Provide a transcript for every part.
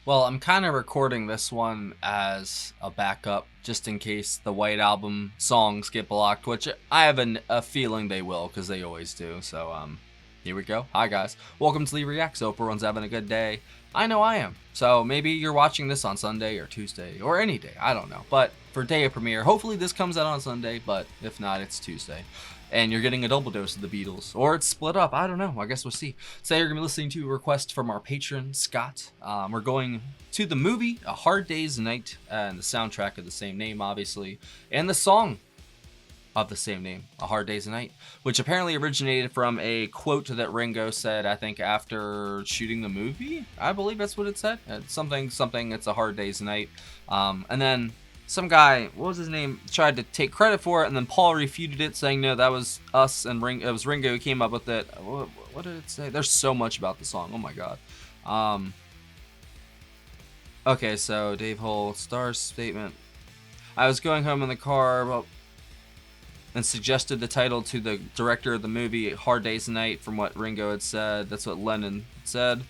Well, I'm kind of recording this one as a backup, just in case the White Album songs get blocked, which I have a feeling they will, because they always do. So, here we go. Hi, guys. Welcome to Lee Reacts. Hope everyone's having a good day. I know I am. So, maybe you're watching this on Sunday or Tuesday or any day. I don't know. But for day of premiere, hopefully this comes out on Sunday, but if not, it's Tuesday. And you're getting a double dose of the Beatles. Or it's split up. I don't know. I guess we'll see. Today you're going to be listening to a request from our patron, Scott. We're going to the movie, A Hard Day's Night, and the soundtrack of the same name, obviously. And the song of the same name, A Hard Day's Night, which apparently originated from a quote that Ringo said, I think, after shooting the movie. I believe that's what it said. It's something, it's a hard day's night. And then some guy, what was his name, tried to take credit for it, and then Paul refuted it, saying, no, that was us, and it was Ringo who came up with it. What did it say? There's so much about the song. Oh, my God. Okay, so Dave Hull, Star's statement. I was going home in the car, and suggested the title to the director of the movie, Hard Day's Night, from what Ringo had said. That's what Lennon said.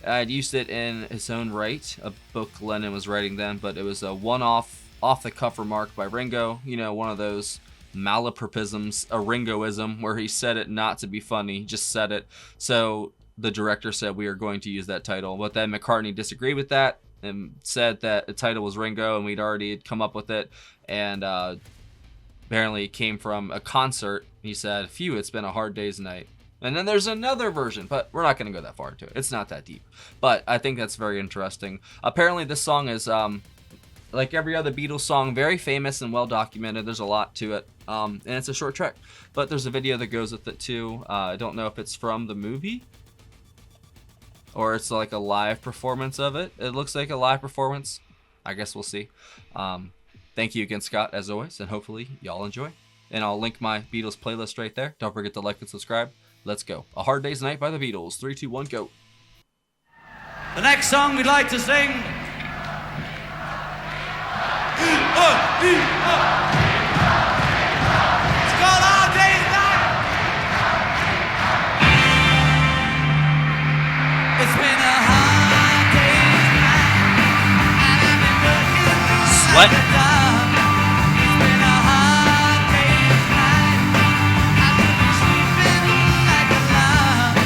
I'd used it in his own right, a book Lennon was writing then, but it was a one-off, off-the-cuff remark by Ringo. You know, one of those malapropisms, a Ringoism, where he said it not to be funny, just said it. So the director said we are going to use that title. But then McCartney disagreed with that and said that the title was Ringo and we'd already come up with it. And apparently it came from a concert. He said, phew, it's been a hard day's night. And then there's another version, but we're not going to go that far into it. It's not that deep. But I think that's very interesting. Apparently this song is, like every other Beatles song, very famous and well documented. There's a lot to it. And it's a short track. But there's a video that goes with it too. I don't know if it's from the movie or it's like a live performance of it. It looks like a live performance. I guess we'll see. Thank you again, Scott, as always, and hopefully y'all enjoy. And I'll link my Beatles playlist right there. Don't forget to like and subscribe. Let's go. A Hard Day's Night by the Beatles. 3, 2, 1, go. The next song we'd like to sing. It's called Hard Day's Night. It's been a hard day's night, and I've been working Sweat. like a dog. It's been a hard day's night. I've been sleeping like a log.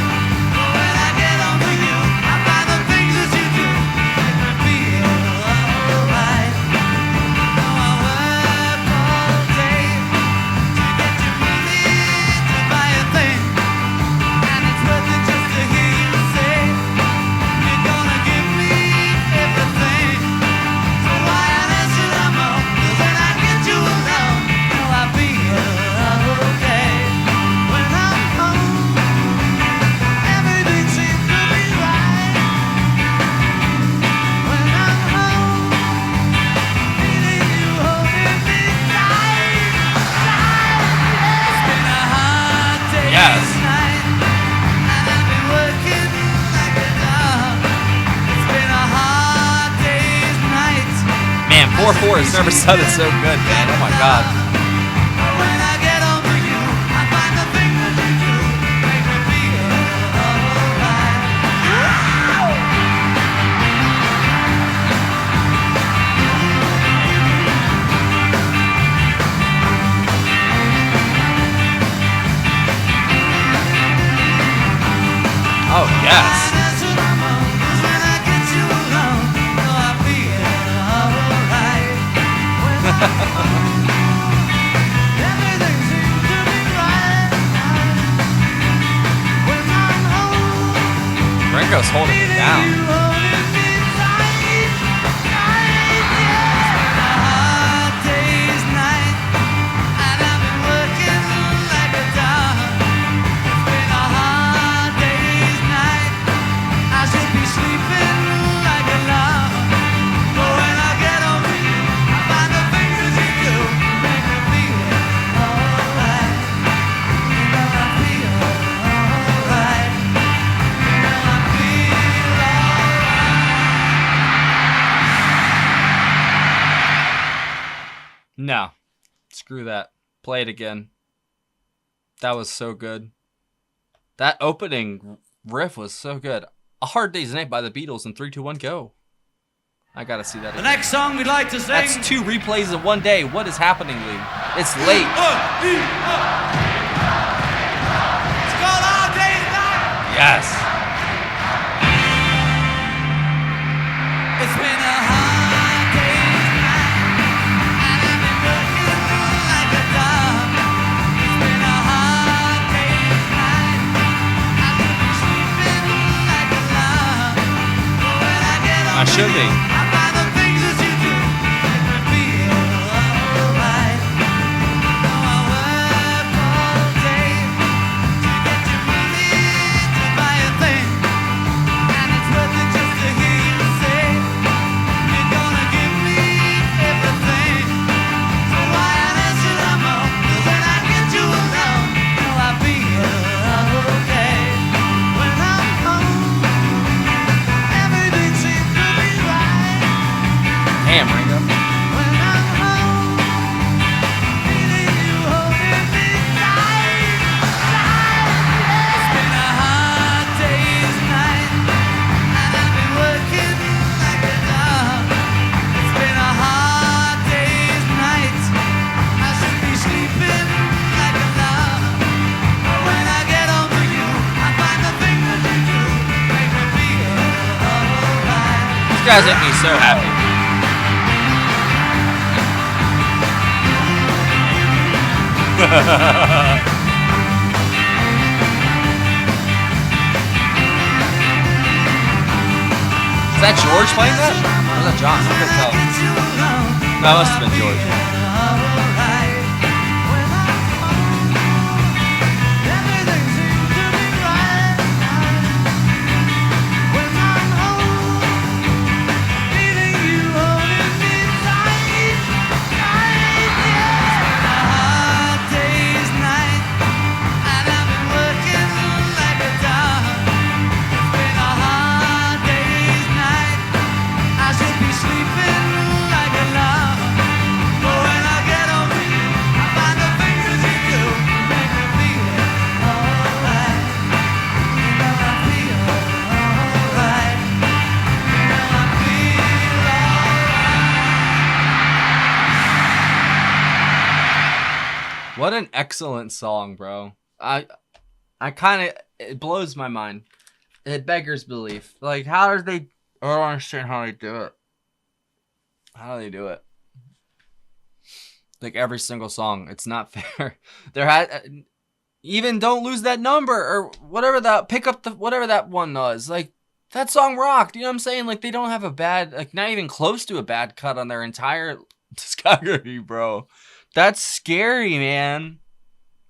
But when I get home to you, I find the things that you do make me feel alright. Oh, I work all day to get your money to buy a thing, and it's worth it just to hear you say you're gonna give me everything. So why on earth should I moan? 'Cause when I get you alone, oh, I feel okay. When I'm home, everything seems to be right. When I'm home, feeling you holding me tight, tight. It's been a hard day's Yes. night, and I've been working like a dog. It's been a hard day's night. Man, 4-4 has never sounded so good, man. Oh my God. When I get home to you, I find the things that you do make me feel alright. Oh, yes. That's what I'm on, 'cause when I get you alone, oh, I feel alright. When I'm home, everything seems to be right. When I'm home, Ringo's holding it down. you holding me tight, tight, yeah. It's been a hard day's night, and I've been working like a dog. It's been a hard day's night. I should be sleeping like a log. But when I get home to you, I find the things that you do make me feel alright. You know I feel alright. You know I feel alright. No. Screw that. Play it again. That was so good. That opening riff was so good. A Hard Day's Night by the Beatles in 3, 2, 1, go. I gotta see that The again. next song we'd like to sing. That's 2 replays in one day. What is happening, Lee? It's late. It's called Hard Day's Night. Yes. It's been a hard day's night, and I've been working like a dog. It's been a hard day's night, I could be sleeping like a log. But when I get I home, should be. I find the things that you do make me feel alright. I work all day to get your money to buy a thing, and it's worth it just to hear you say you're gonna give me everything. So why on earth should I moan? 'Cause when I get you alone, oh, I feel okay. When I'm home, everything seems to be right. Damn, Ringo. When I'm home, feeling you holding me tight, tight. It's been a hard day's night, and I've been working like a dog. It's been a hard day's night, I should be sleeping like a log. But when I get home to you, I find the things that you do make me feel alright. These guys make me so happy. Is that George playing that? Or is that John? I couldn't tell. That must have been George. I should be sleeping like a log. But when I get home to you, I find the things that you do make me feel alright. You know I feel alright. You know I feel alright. What an excellent song, bro. I kind of, it blows my mind. It beggars belief. Like, how are they, I don't understand how they do it. How do they do it? Like, every single song. It's not fair. There had, even Don't Lose That Number, or whatever that, pick up the, whatever that one was. Like, that song rocked. You know what I'm saying? Like, they don't have a bad, like, not even close to a bad cut on their entire discography, bro. That's scary, man.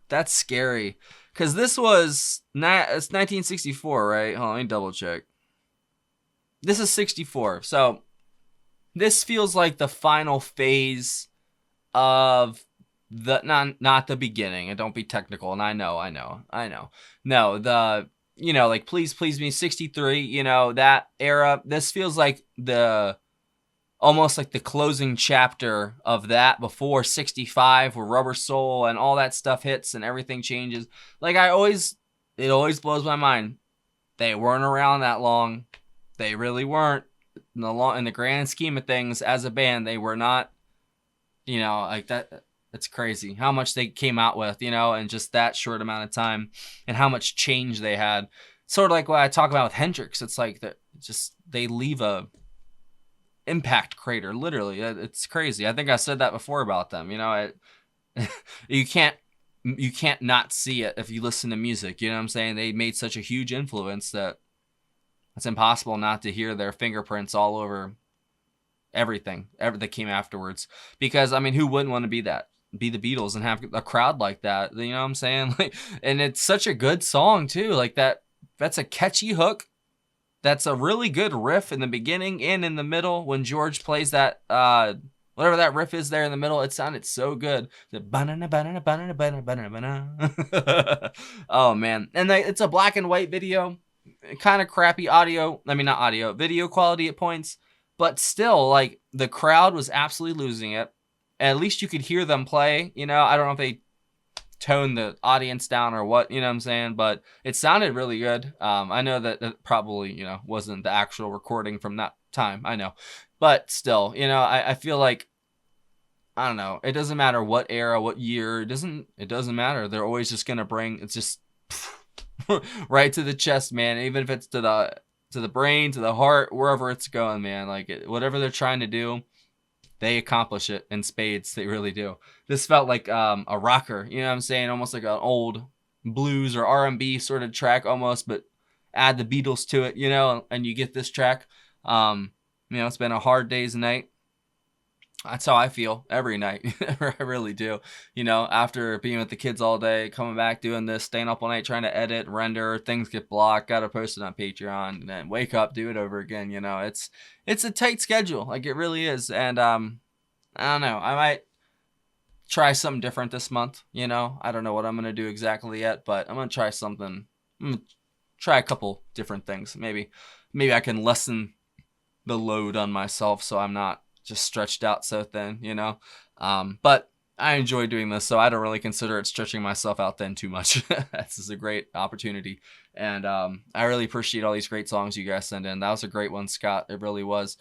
That's scary. Because this was, it's 1964, right? Hold on, let me double check. This is 64. So, this feels like the final phase of the, not the beginning. And don't be technical. And I know. No, the, you know, like, Please Please Me, 63, you know, that era. This feels like the, almost like the closing chapter of that before 65, where Rubber Soul and all that stuff hits and everything changes. Like, it always blows my mind. They weren't around that long. They really weren't. In the grand scheme of things, as a band, they were not, you know, like that. It's crazy how much they came out with, you know, in just that short amount of time, and how much change they had. Sort of like what I talk about with Hendrix. It's like that, just, they leave a impact crater, literally. It's crazy. I think I said that before about them. You know, you can't not see it if you listen to music. You know what I'm saying? They made such a huge influence that it's impossible not to hear their fingerprints all over everything that came afterwards. Because, I mean, who wouldn't want to be the Beatles and have a crowd like that? You know what I'm saying? Like, and it's such a good song too. Like, that's a catchy hook. That's a really good riff in the beginning and in the middle when George plays that, whatever that riff is there in the middle. It sounded so good. The banana, banana, banana, banana, banana, banana. Oh, man. And it's a black and white video. Kind of crappy audio. I mean, not audio. Video quality at points. But still, like, the crowd was absolutely losing it. At least you could hear them play. You know, I don't know if they tone the audience down or what, you know what I'm saying? But it sounded really good. I know that it probably, you know, wasn't the actual recording from that time. I know. But still, you know, I feel like, I don't know. It doesn't matter what era, what year. It doesn't matter. They're always just gonna bring. It's just right to the chest, man. Even if it's to the brain, to the heart, wherever it's going, man. Like whatever they're trying to do, they accomplish it in spades. They really do. This felt like a rocker. You know what I'm saying? Almost like an old blues or R&B sort of track, almost. But add the Beatles to it, you know, and you get this track. You know, it's been a hard day's night. That's how I feel every night. I really do. You know, after being with the kids all day, coming back, doing this, staying up all night, trying to edit, render, things get blocked, gotta post it on Patreon, and then wake up, do it over again. You know, it's a tight schedule. Like it really is. And I don't know. I might try something different this month. You know, I don't know what I'm gonna do exactly yet, but I'm gonna try something. I'm gonna try a couple different things. Maybe I can lessen the load on myself so I'm not just stretched out so thin, you know. But I enjoy doing this, so I don't really consider it stretching myself out thin too much. This is a great opportunity, and I really appreciate all these great songs you guys send in. That was a great one, Scott. It really was.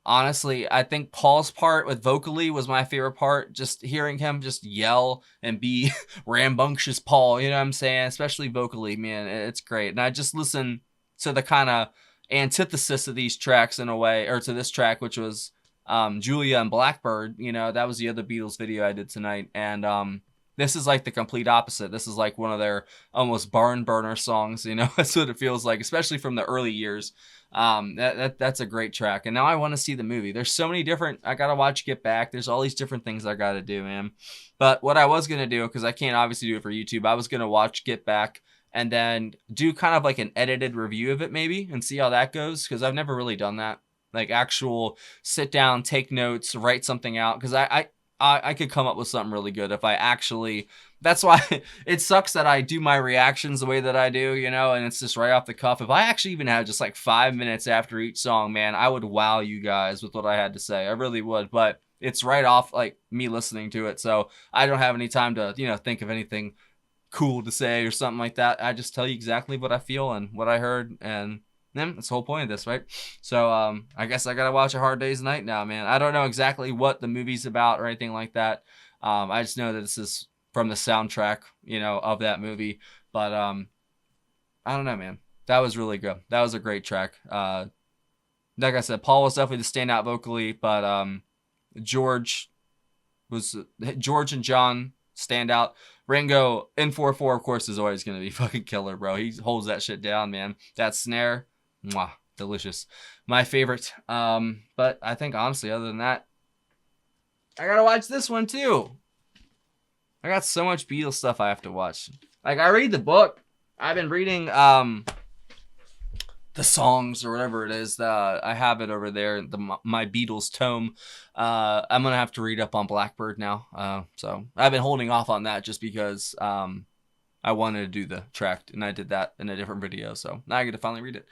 Honestly, I think Paul's part with vocally was my favorite part. Just hearing him just yell and be rambunctious Paul, you know what I'm saying? Especially vocally, man, it's great. And I just listen to the kind of antithesis of these tracks in a way, or to this track, which was Julia and Blackbird. You know, that was the other Beatles video I did tonight, and this is like the complete opposite. This is like one of their almost barn burner songs, you know. That's what it feels like, especially from the early years. That's a great track, and now I want to see the movie. There's so many different, I gotta watch Get Back. There's all these different things I gotta do, man. But what I was gonna do, because I can't obviously do it for YouTube, I was gonna watch Get Back and then do kind of like an edited review of it maybe and see how that goes, because I've never really done that. Like actual sit down, take notes, write something out, because I could come up with something really good if I actually, that's why it sucks that I do my reactions the way that I do, you know, and it's just right off the cuff. If I actually even had just like 5 minutes after each song, man, I would wow you guys with what I had to say. I really would, but it's right off like me listening to it, so I don't have any time to, you know, think of anything cool to say or something like that. I just tell you exactly what I feel and what I heard, and then that's the whole point of this, right? So I guess I gotta watch A Hard Day's Night now, man. I don't know exactly what the movie's about or anything like that. I just know that this is from the soundtrack, you know, of that movie. But I don't know, man. That was really good. That was a great track. Like I said, Paul was definitely the standout vocally, but George and John stand out. Ringo in 4/4, of course, is always going to be fucking killer, bro. He holds that shit down, man. That snare, mwah, delicious. My favorite. But I think, honestly, other than that, I got to watch this one, too. I got so much Beatles stuff I have to watch. Like, I read the book. I've been reading the songs or whatever it is. I have it over there, my Beatles tome. I'm gonna have to read up on Blackbird now. So I've been holding off on that just because I wanted to do the track, and I did that in a different video. So now I get to finally read it.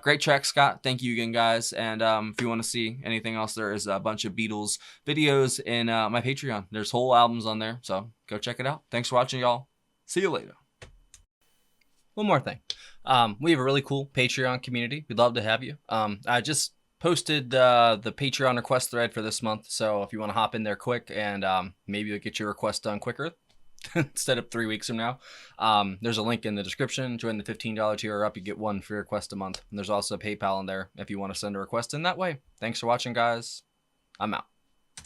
Great track, Scott. Thank you again, guys. And if you want to see anything else, there is a bunch of Beatles videos in my Patreon. There's whole albums on there, so go check it out. Thanks for watching, y'all. See you later. One more thing. We have a really cool Patreon community. We'd love to have you. I just posted the Patreon request thread for this month, so if you want to hop in there quick and maybe you'll get your request done quicker instead of 3 weeks from now, there's a link in the description. Join the $15 tier or up, you get one free request a month. And there's also PayPal in there if you want to send a request in that way. Thanks for watching, guys. I'm out.